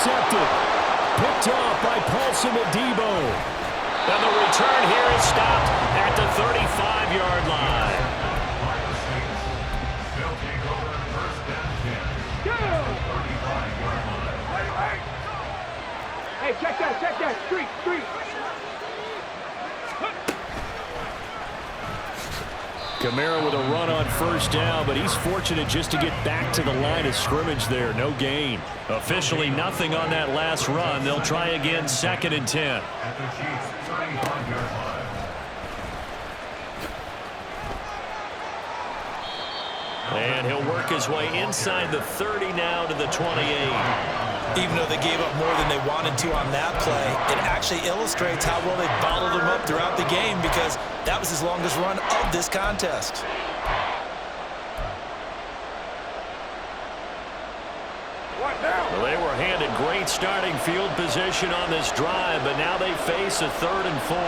intercepted. Picked off by Paulson Adebo. And the return here is stopped at the 35-yard line. Hey, check that. Street. Kamara with a run on first down, but he's fortunate just to get back to the line of scrimmage there. No gain. Officially nothing on that last run. They'll try again, 2nd and 10. And he'll work his way inside the 30 now to the 28. Even though they gave up more than they wanted to on that play, it actually illustrates how well they bottled him up throughout the game, because that was his longest run of this contest. Well, they were handed great starting field position on this drive, but now they face a 3rd and 4.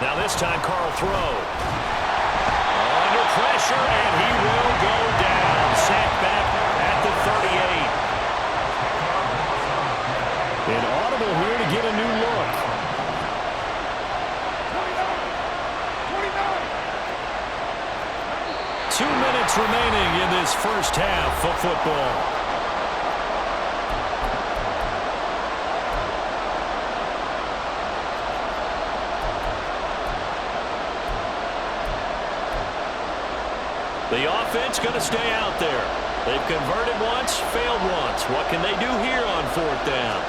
Now this time, Carl throw. Under pressure, and he will go down. Sacked back at the 38. An audible here to get a new look. 2 minutes remaining in this first half of football. The offense going to stay out there. They've converted once, failed once. What can they do here on 4th down?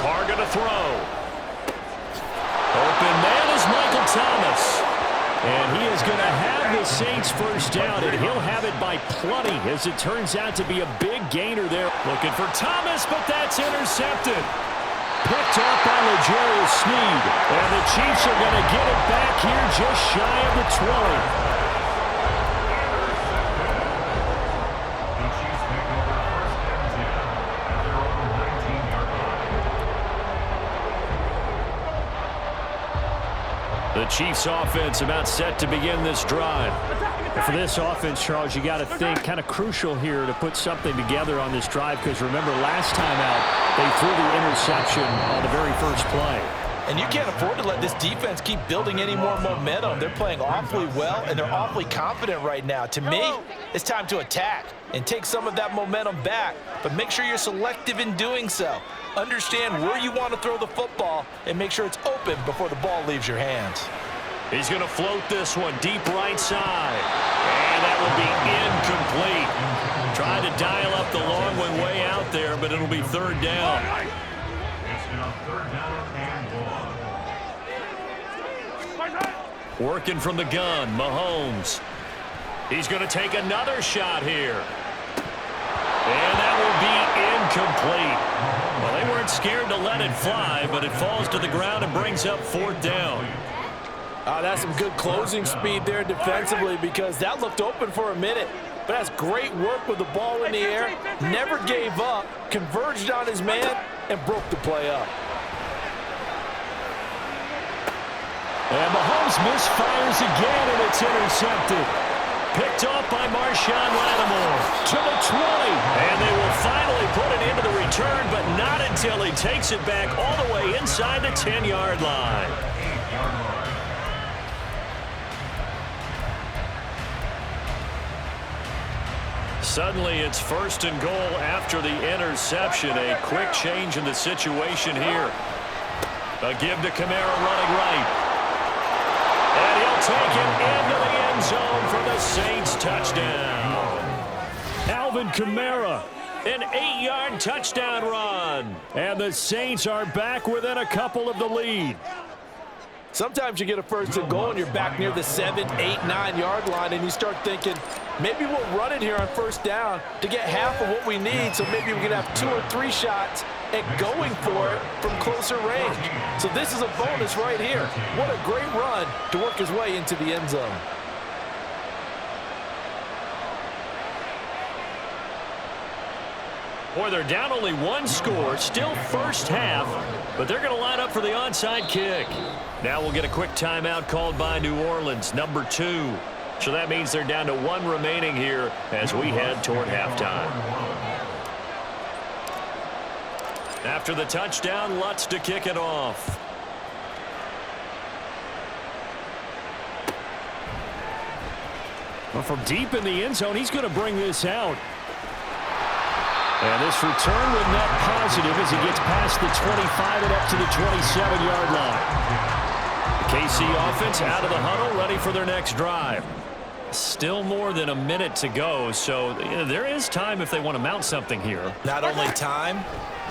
Carr going to throw. Open man is Michael Thomas. And he is going to have the Saints first down, and he'll have it by plenty, as it turns out to be a big gainer there. Looking for Thomas, but that's intercepted. Picked up by L'Jarius Sneed. And the Chiefs are going to get it back here just shy of the 20. The Chiefs offense about set to begin this drive. For this offense, Charles, you got to think kind of crucial here to put something together on this drive, because remember last time out they threw the interception on the very first play. And you can't afford to let this defense keep building any more momentum. They're playing awfully well, and they're awfully confident right now. To me, it's time to attack and take some of that momentum back, but make sure you're selective in doing so. Understand where you want to throw the football and make sure it's open before the ball leaves your hands. He's going to float this one deep right side. And that will be incomplete. Tried to dial up the long one way out there, but it'll be 3rd down. It's now 3rd down and 1. Working from the gun, Mahomes. He's going to take another shot here. And that will be incomplete. Well, they weren't scared to let it fly, but it falls to the ground and brings up 4th down. That's some good closing speed there defensively, because that looked open for a minute. But that's great work with the ball in the air. Never gave up, converged on his man, and broke the play up. And Mahomes misfires again, and it's intercepted. Picked off by Marshawn Lattimore to the 20. And they will finally put it into the return, but not until he takes it back all the way inside the 10-yard line. Suddenly it's 1st and goal after the interception. A quick change in the situation here. A give to Kamara running right. And he'll take it into the end zone for the Saints touchdown. Alvin Kamara. An 8-yard touchdown run. And the Saints are back within a couple of the lead. Sometimes you get a 1st and goal and you're back near the 7, 8, 9-yard line, and you start thinking, maybe we'll run it here on 1st down to get half of what we need, so maybe we can have 2 or 3 shots at going for it from closer range. So this is a bonus right here. What a great run to work his way into the end zone. Boy, they're down only one score, still first half, but they're going to line up for the onside kick. Now we'll get a quick timeout called by New Orleans, number 2. So that means they're down to 1 remaining here as we head toward halftime. After the touchdown, Lutz to kick it off. Well, from deep in the end zone, he's going to bring this out. And this return with net positive as he gets past the 25 and up to the 27-yard line. The KC offense out of the huddle, ready for their next drive. Still more than a minute to go, so there is time if they want to mount something here. Not only time,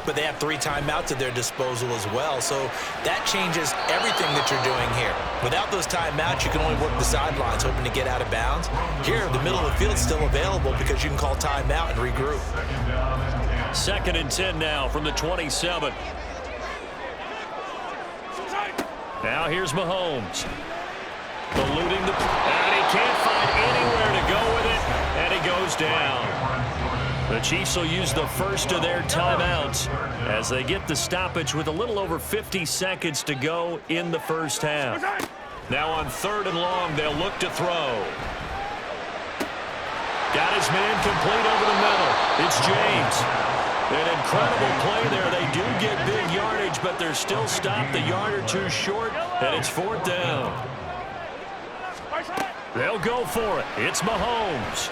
but they have 3 timeouts at their disposal as well. So that changes everything that you're doing here. Without those timeouts, you can only work the sidelines, hoping to get out of bounds. Here, the middle of the field's still available because you can call timeout and regroup. 2nd and 10 now from the 27. Now here's Mahomes. Eluding the... And he can't find anywhere to go with it, and he goes down. The Chiefs will use the first of their timeouts as they get the stoppage with a little over 50 seconds to go in the first half. Now on 3rd and long, they'll look to throw. Got his man complete over the middle. It's James. An incredible play there. They do get big yardage, but they're still stopped a yard or 2 short, and it's 4th down. They'll go for it. It's Mahomes.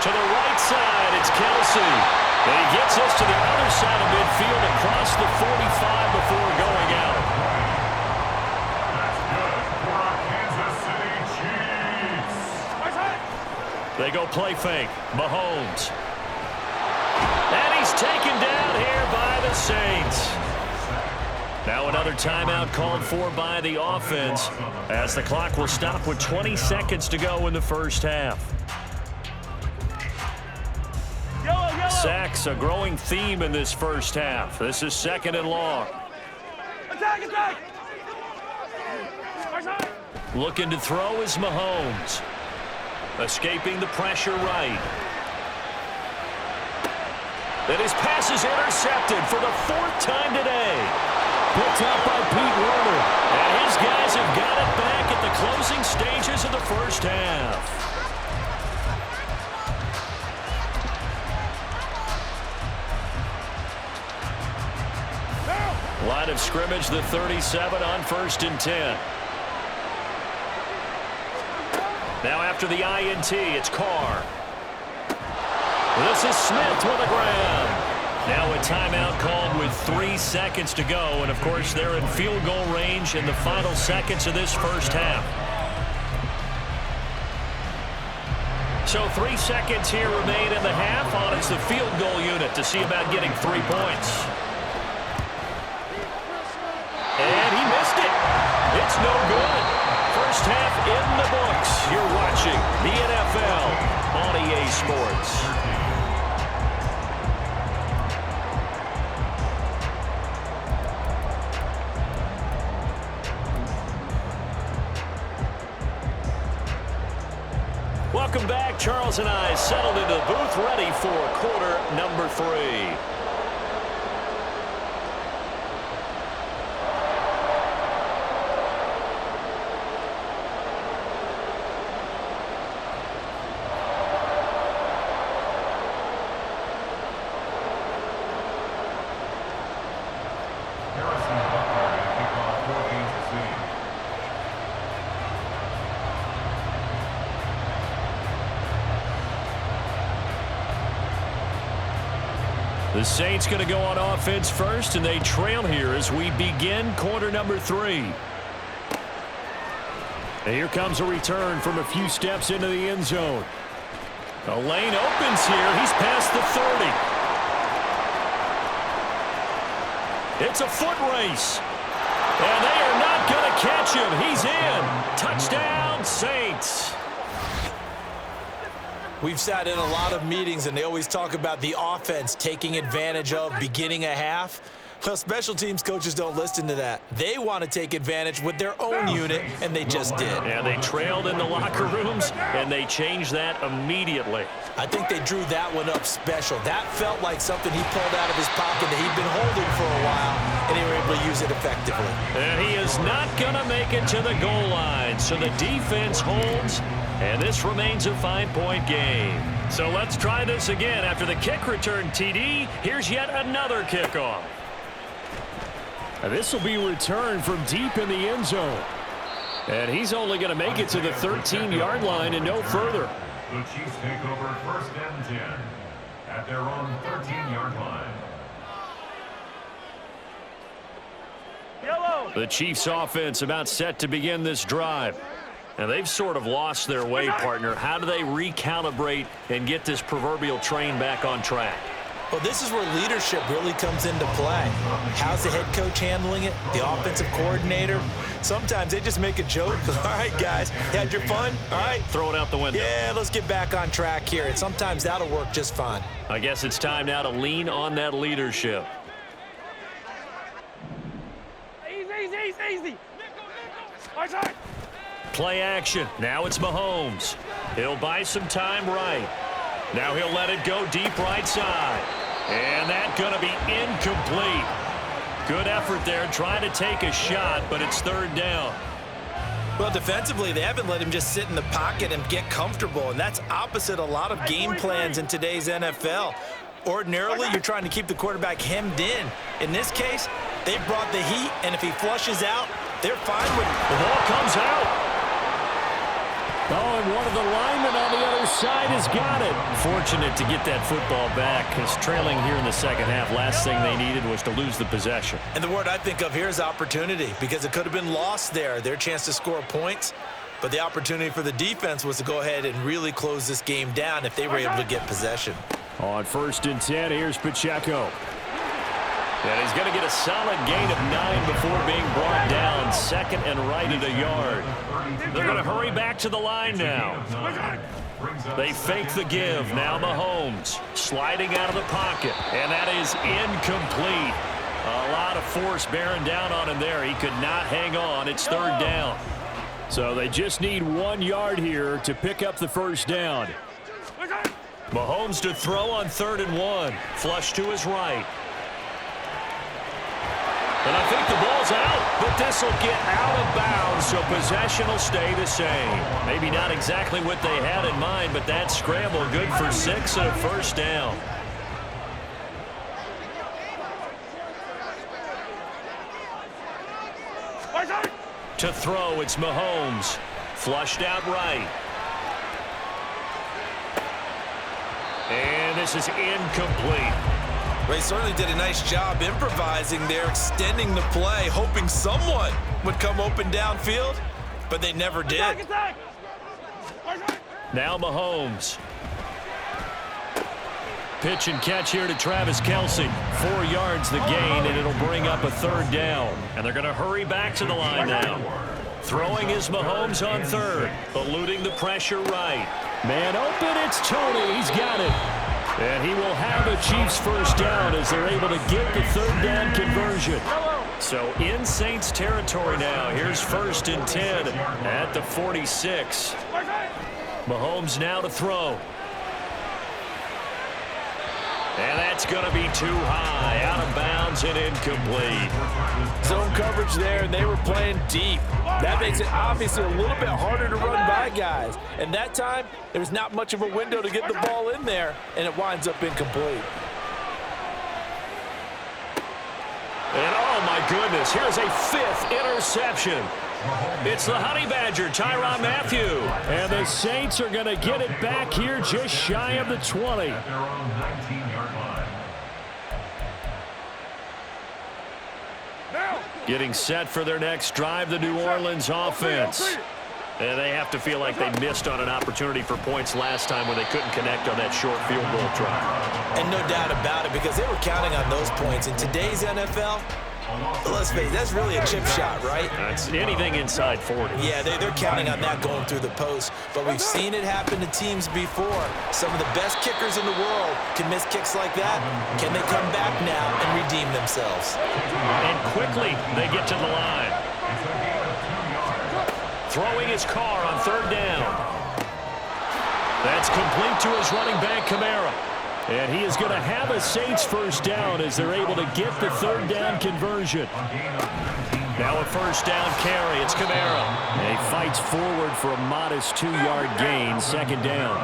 To the right side, it's Kelsey. And he gets us to the other side of midfield across the 45 before going out. They go play fake. Mahomes. And he's taken down here by the Saints. Now another timeout called for by the offense as the clock will stop with 20 seconds to go in the first half. Sacks, a growing theme in this first half. This is 2nd and long. Attack! Looking to throw is Mahomes. Escaping the pressure right. And his pass is intercepted for the 4th time today. Picked up by Pete Werner. And his guys have got it back at the closing stages of the first half. Line of scrimmage, the 37 on 1st and 10. Now after the INT, it's Carr. This is Smith with a grab. Now a timeout called with 3 seconds to go. And, of course, they're in field goal range in the final seconds of this first half. So 3 seconds here remain in the half on it's the field goal unit to see about getting 3 points. And he missed it. It's no good. First half in the books. You're watching the NFL on EA Sports. Welcome back. Charles and I settled into the booth ready for quarter number 3. The Saints going to go on offense first, and they trail here as we begin quarter number 3. And here comes a return from a few steps into the end zone. The lane opens here. He's past the 30. It's a foot race. And they are not going to catch him. He's in. Touchdown, Saints. We've sat in a lot of meetings, and they always talk about the offense taking advantage of beginning a half. Well, special teams coaches don't listen to that. They want to take advantage with their own unit, and they just did. And they trailed in the locker rooms, and they changed that immediately. I think they drew that one up special. That felt like something he pulled out of his pocket that he'd been holding for a while, and they were able to use it effectively. And he is not going to make it to the goal line, so the defense holds, and this remains a 5-point game. So let's try this again. After the kick return TD, here's yet another kickoff. And this will be returned from deep in the end zone. And he's only going to make it to the 13-yard line and no further. The Chiefs take over 1st and 10 at their own 13-yard line. Yellow. The Chiefs offense about set to begin this drive. And they've sort of lost their way, partner. How do they recalibrate and get this proverbial train back on track? Well, this is where leadership really comes into play. How's the head coach handling it? The offensive coordinator? Sometimes they just make a joke. All right, guys, you had your fun? All right. Throw it out the window. Yeah, let's get back on track here. And sometimes that'll work just fine. I guess it's time now to lean on that leadership. Easy. Right side. Play action. Now it's Mahomes. He'll buy some time right. Now he'll let it go deep right side. And that's going to be incomplete. Good effort there trying to take a shot, but it's 3rd down. Well, defensively, they haven't let him just sit in the pocket and get comfortable, and that's opposite a lot of game plans in today's NFL. Ordinarily, you're trying to keep the quarterback hemmed in. In this case, they brought the heat, and if he flushes out, they're fine with it. The ball comes out. Oh, and one of the linemen on the other side has got it. Fortunate to get that football back, because trailing here in the second half, last thing they needed was to lose the possession. And the word I think of here is opportunity, because it could have been lost there, their chance to score points. But the opportunity for the defense was to go ahead and really close this game down if they were able to get possession. On 1st and 10, here's Pacheco. And he's going to get a solid gain of 9 before being brought down. 2nd and right at a yard. They're going to hurry back to the line now. They fake the give. Now Mahomes sliding out of the pocket. And that is incomplete. A lot of force bearing down on him there. He could not hang on. It's 3rd down. So they just need 1 yard here to pick up the 1st down. Mahomes to throw on 3rd and 1. Flush to his right. And I think the ball's out, but this will get out of bounds, so possession will stay the same. Maybe not exactly what they had in mind, but that scramble good for 6 and a 1st down. To throw, it's Mahomes. Flushed out right. And this is incomplete. They certainly did a nice job improvising there, extending the play, hoping someone would come open downfield, but they never did. Attack. Now Mahomes. Pitch and catch here to Travis Kelce. 4 yards the gain, and it'll bring up a 3rd down. And they're going to hurry back to the line now. Throwing is Mahomes on 3rd, eluding the pressure right. Man open, it's Tony. He's got it. And he will have a Chiefs 1st down as they're able to get the 3rd down conversion. So in Saints territory now. Here's 1st and 10 at the 46. Mahomes now to throw. And that's going to be too high. Out of bounds and incomplete. Zone coverage there, and they were playing deep. That makes it obviously a little bit harder to run by guys. And that time, there was not much of a window to get the ball in there, and it winds up incomplete. And oh my goodness, here's a 5th interception. It's the Honey Badger, Tyrann Mathieu. And the Saints are going to get it back here just shy of the 20. At their own 19-yard line. Getting set for their next drive, the New Orleans offense. And they have to feel like they missed on an opportunity for points last time when they couldn't connect on that short field goal try. And no doubt about it, because they were counting on those points. In today's NFL, Let's face it, that's really a chip shot, right? That's anything inside 40. Yeah, they're counting on that going through the post. But we've seen it happen to teams before. Some of the best kickers in the world can miss kicks like that. Can they come back now and redeem themselves? And quickly they get to the line. Throwing his car on third down. That's complete to his running back, Kamara. And he is going to have a Saints first down as they're able to get the third down conversion. Now a first down carry. It's Kamara. And he fights forward for a modest 2-yard gain, second down.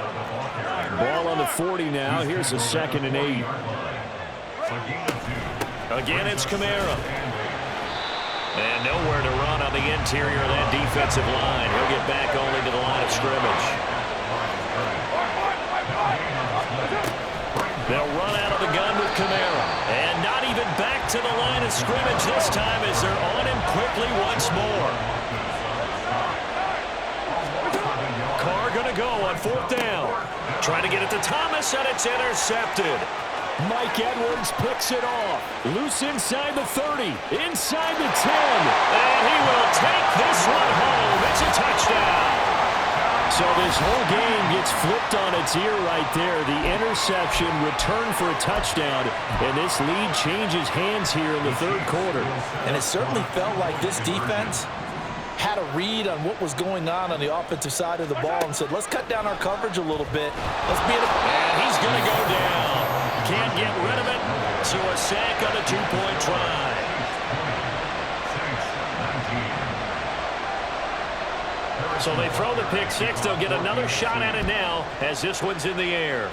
Ball on the 40 now. Here's a 2nd and 8. Again, it's Kamara. And nowhere to run on the interior of that defensive line. He'll get back only to the line of scrimmage. They'll run out of the gun with Kamara. And not even back to the line of scrimmage this time as they're on him quickly once more. Carr going to go on fourth down. Trying to get it to Thomas, and it's intercepted. Mike Edwards picks it off. Loose inside the 30, inside the 10. And he will take this one home. It's a touchdown. So this whole game gets flipped on its ear right there. The interception, return for a touchdown, and this lead changes hands here in the third quarter. And it certainly felt like this defense had a read on what was going on the offensive side of the ball and said, let's cut down our coverage a little bit. Let's be And he's going to go down. Can't get rid of it. So a sack on a 2-point try. So they throw the pick six. They'll get another shot at it now as this one's in the air.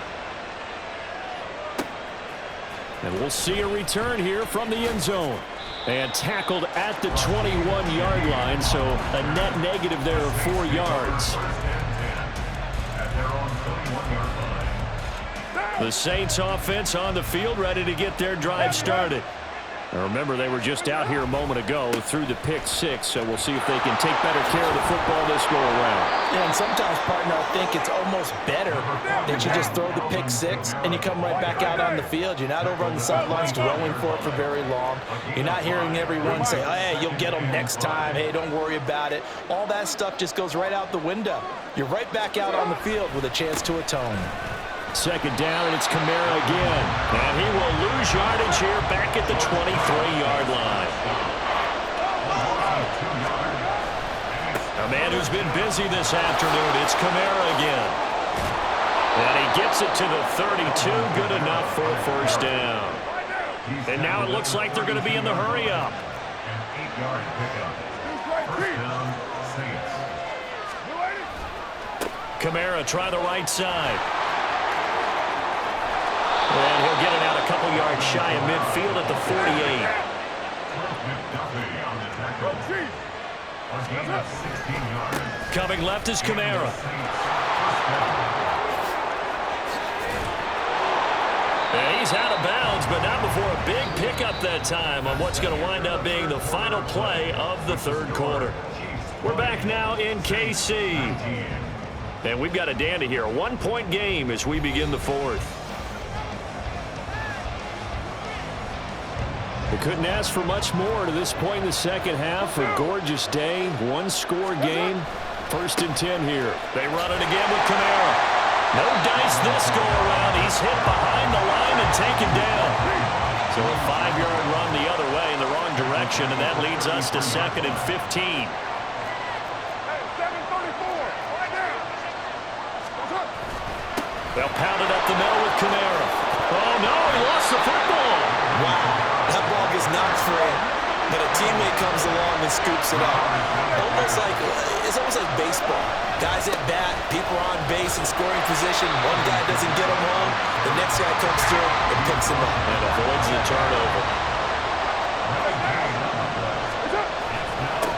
And we'll see a return here from the end zone. And tackled at the 21-yard line, so a net negative there of 4 yards. The Saints offense on the field, ready to get their drive started. Now remember, they were just out here a moment ago through the pick six, so we'll see if they can take better care of the football this go around. Yeah, and sometimes, partner, I think it's almost better that you just throw the pick six and you come right back out on the field. You're not over on the sidelines throwing for it for very long. You're not hearing everyone say, oh, hey, you'll get them next time. Hey, don't worry about it. All that stuff just goes right out the window. You're right back out on the field with a chance to atone. Second down, and it's Kamara again. And he will lose yardage here back at the 23-yard line. A man who's been busy this afternoon, it's Kamara again. And he gets it to the 32, good enough for a first down. And now it looks like they're going to be in the hurry-up. An 8-yard pickup. First down, Saints. Kamara try the right side. And he'll get it out a couple yards shy of midfield at the 48. Coming left is Kamara. And he's out of bounds, but not before a big pickup that time on what's going to wind up being the final play of the third quarter. We're back now in KC. And we've got a dandy here. A 1-point game as we begin the fourth. They couldn't ask for much more to this point in the second half. A gorgeous day, one-score game. First and 10 here. They run it again with Kamara. No dice this go around. He's hit behind the line and taken down. So a 5-yard run the other way in the wrong direction, and that leads us to 2nd and 15. They'll pound it up the middle with Kamara. Oh, no, he lost the football. Wow, that ball gets knocked free, but a teammate comes along and scoops it up. It's almost like baseball. Guys at bat, people are on base in scoring position. One guy doesn't get him home. The next guy comes through and picks him up. And avoids the turnover.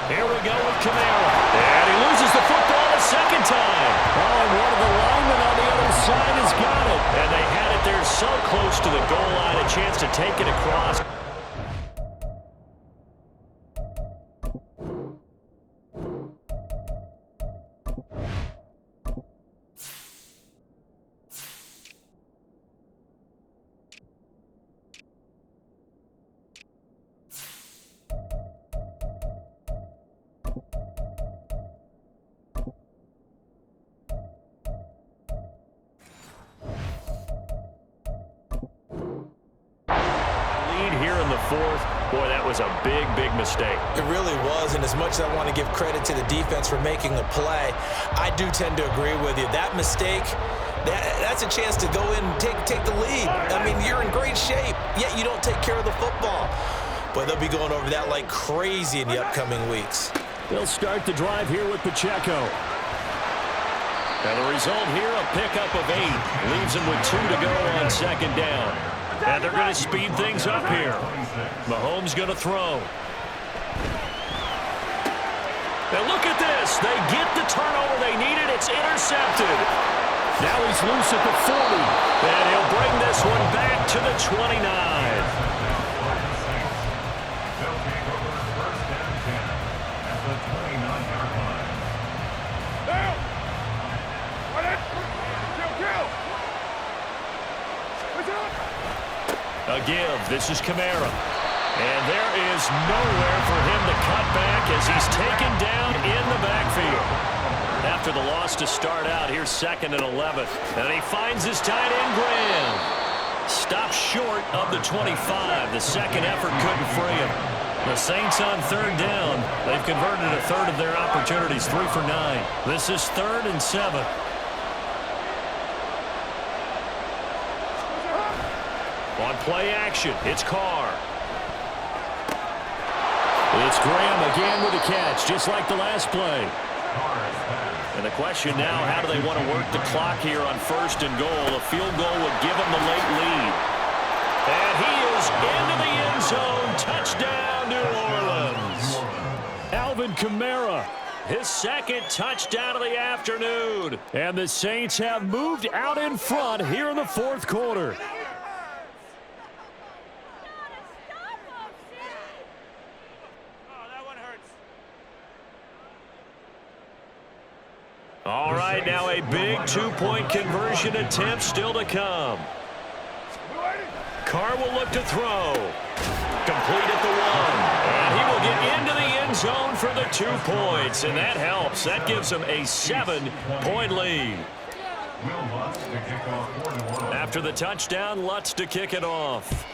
Here we go with Kamara. And he loses the football a second time. Oh, and one of the linemen on the other side has got it. And they had it there so close to the goal line, a chance to take it across. the fourth. Boy, that was a big, big mistake. It really was, and as much as I want to give credit to the defense for making the play, I do tend to agree with you. That mistake, that's a chance to go in and take the lead. I mean, you're in great shape, yet you don't take care of the football. But they'll be going over that like crazy in the upcoming weeks. They'll start the drive here with Pacheco. And the result here, a pickup of 8. Leaves him with 2 to go on second down. And they're going to speed things up here. Mahomes going to throw. And look at this. They get the turnover they needed. It's intercepted. Now he's loose at the 40. And he'll bring this one back to the 29. A give. This is Kamara. And there is nowhere for him to cut back as he's taken down in the backfield. After the loss to start out, here's 2nd and 11. And he finds his tight end, Graham. Stops short of the 25. The second effort couldn't free him. The Saints on 3rd down. They've converted a third of their opportunities, 3 for 9. This is 3rd and 7. On play action, it's Carr. It's Graham again with a catch, just like the last play. And the question now, how do they want to work the clock here on 1st and goal? A field goal would give them the late lead. And he is into the end zone. Touchdown, New Orleans. Alvin Kamara. His 2nd touchdown of the afternoon. And the Saints have moved out in front here in the 4th quarter. All right, now a big 2-point conversion attempt still to come. Carr will look to throw. Complete at the 1. And he will get into the end zone for the 2 points. And that helps. That gives him a 7-point lead. After the touchdown, Lutz to kick it off.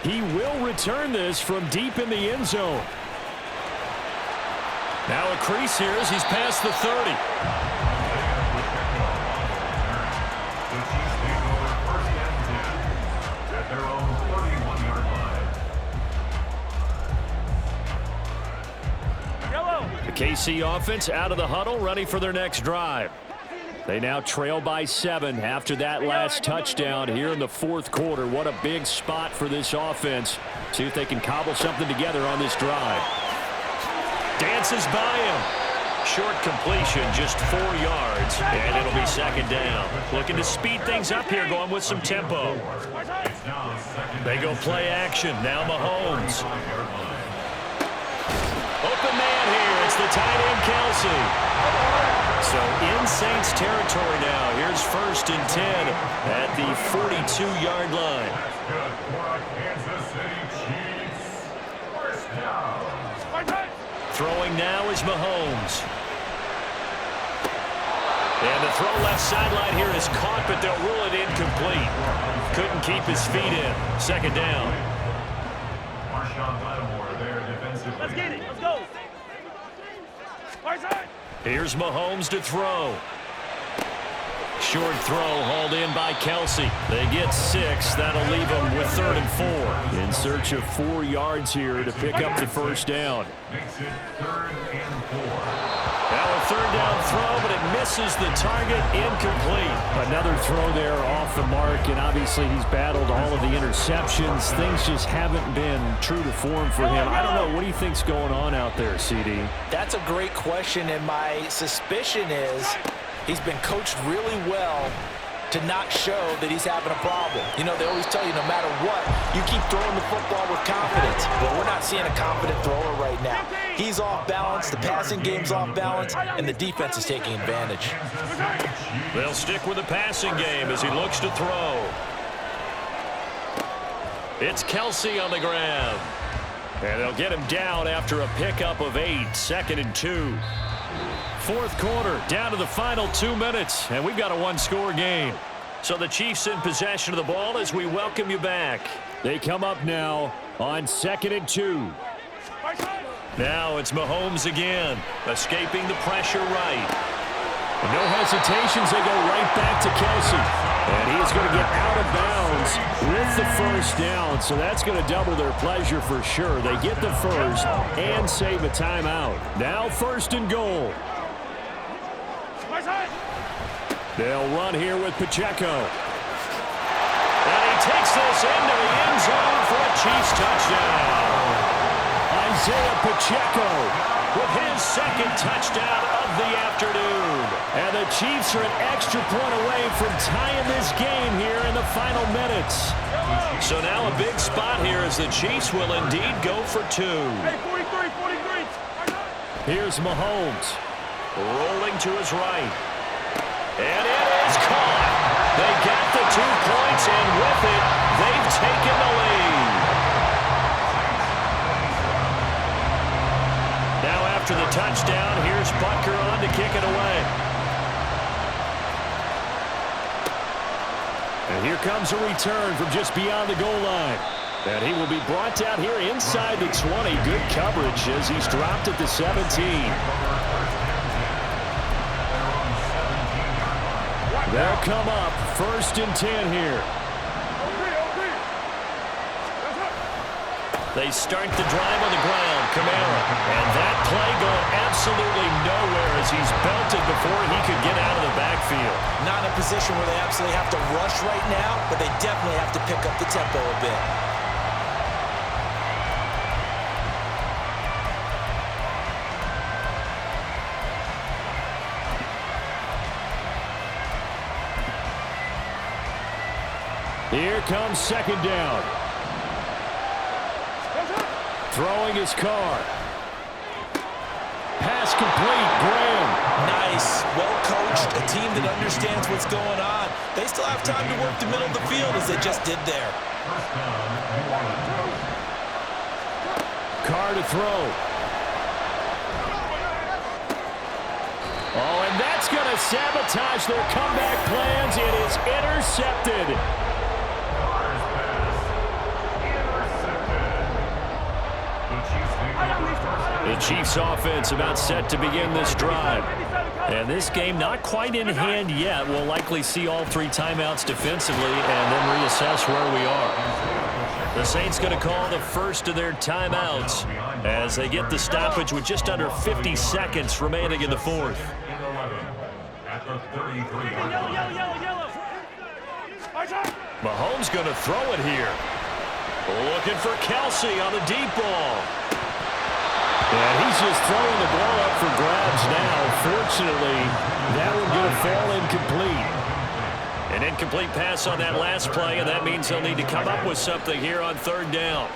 He will return this from deep in the end zone. Now a crease here as he's past the 30. At their own 31-yard line. The KC offense out of the huddle, ready for their next drive. They now trail by 7 after that last touchdown here in the 4th quarter. What a big spot for this offense. See if they can cobble something together on this drive. Dances by him. Short completion, just 4 yards, and it'll be 2nd down. Looking to speed things up here, going with some tempo. They go play action. Now Mahomes. Open man here. It's the tight end, Kelsey. So in Saints territory now. Here's 1st and 10 at the 42-yard line. Throwing now is Mahomes. And the throw left sideline here is caught, but they'll rule it incomplete. Couldn't keep his feet in. 2nd down. Let's get it. Let's go. Here's Mahomes to throw. Short throw hauled in by Kelsey. They get 6. That'll leave them with 3rd and 4. In search of 4 yards here to pick up the 1st down. Makes it 3rd and 4. Now a 3rd down throw, but it misses the target, incomplete. Another throw there off the mark, and obviously he's battled all of the interceptions. Things just haven't been true to form for him. I don't know. What do you think's going on out there, CD? That's a great question, and my suspicion is he's been coached really well to not show that he's having a problem. You know, they always tell you no matter what, you keep throwing the football with confidence. But we're not seeing a confident thrower right now. He's off balance, the passing game's off balance, and the defense is taking advantage. They'll stick with the passing game as he looks to throw. It's Kelsey on the ground. And they'll get him down after a pickup of 8, 2nd and 2. 4th quarter, down to the final 2 minutes, and we've got a 1-score game. So the Chiefs in possession of the ball as we welcome you back. They come up now on 2nd and 2. Now it's Mahomes again, escaping the pressure right. And no hesitations, they go right back to Kelsey. And he is going to get out of bounds with the first down, so that's going to double their pleasure for sure. They get the first and save a timeout. Now 1st and goal. They'll run here with Pacheco. And he takes this into the end zone for a Chiefs touchdown. Isaiah Pacheco with his 2nd touchdown of the afternoon. And the Chiefs are an extra point away from tying this game here in the final minutes. So now a big spot here as the Chiefs will indeed go for 2. Hey, 43. Here's Mahomes. Rolling to his right. And it is caught. They got the 2 points, and with it, they've taken the lead. Now after the touchdown, here's Butker on to kick it away. And here comes a return from just beyond the goal line. And he will be brought down here inside the 20. Good coverage as he's dropped at the 17. They'll come up 1st and 10 here. They start the drive on the ground, Kamara. And that play going absolutely nowhere as he's belted before he could get out of the backfield. Not in a position where they absolutely have to rush right now, but they definitely have to pick up the tempo a bit. Here comes 2nd down. Throwing his car. Pass complete. Graham. Nice. Well coached. A team that understands what's going on. They still have time to work the middle of the field as they just did there. Carr to throw. Oh, and that's going to sabotage their comeback plans. It is intercepted. The Chiefs offense about set to begin this drive. And this game not quite in hand yet. We'll likely see all 3 timeouts defensively and then reassess where we are. The Saints going to call the first of their timeouts as they get the stoppage with just under 50 seconds remaining in the 4th. Mahomes going to throw it here. Looking for Kelsey on the deep ball. And he's just throwing the ball up for grabs now. Fortunately, that one going to fall incomplete. An incomplete pass on that last play, and that means they'll need to come up with something here on 3rd down.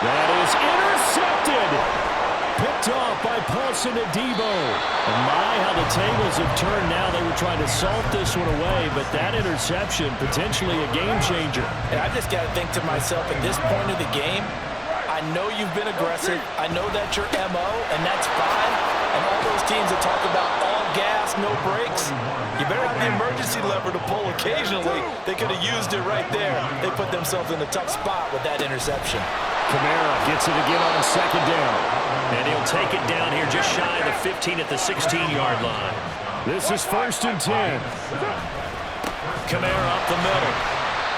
That is intercepted. Picked off by Paulson Adebo. And my, how the tables have turned now. They were trying to salt this one away, but that interception, potentially a game changer. And I just got to think to myself, at this point of the game, I know you've been aggressive. I know that's your MO, and that's fine. And all those teams that talk about all gas, no brakes, you better have the emergency lever to pull occasionally. They could have used it right there. They put themselves in a tough spot with that interception. Kamara gets it again on 2nd down. And he'll take it down here just shy of the 15 at the 16-yard line. This is 1st and 10. Kamara up the middle.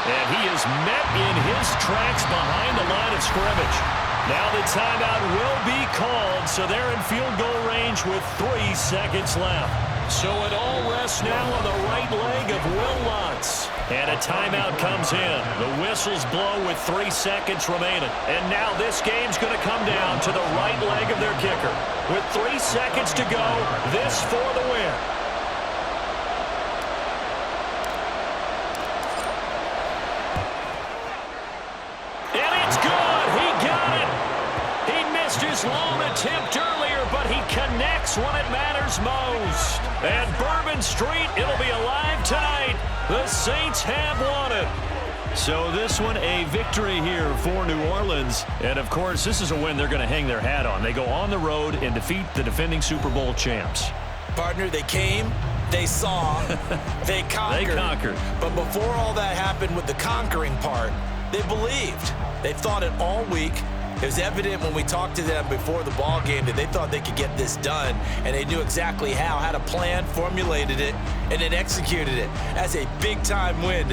And he is met in his tracks behind the line of scrimmage. Now the timeout will be called, so they're in field goal range with 3 seconds left. So it all rests now on the right leg of Will Lutz. And a timeout comes in. The whistles blow with 3 seconds remaining. And now this game's going to come down to the right leg of their kicker. With 3 seconds to go, this for the win. His long attempt earlier, but he connects when it matters most. At Bourbon Street, it'll be alive tonight. The Saints have won it. So this one a victory here for New Orleans. And, of course, this is a win they're going to hang their hat on. They go on the road and defeat the defending Super Bowl champs. Partner, they came, They saw, they conquered. They conquered. But before all that happened with the conquering part, they believed. They thought it all week. It was evident when we talked to them before the ball game that they thought they could get this done, and they knew exactly how, had a plan, formulated it, and then executed it. That's a big-time win to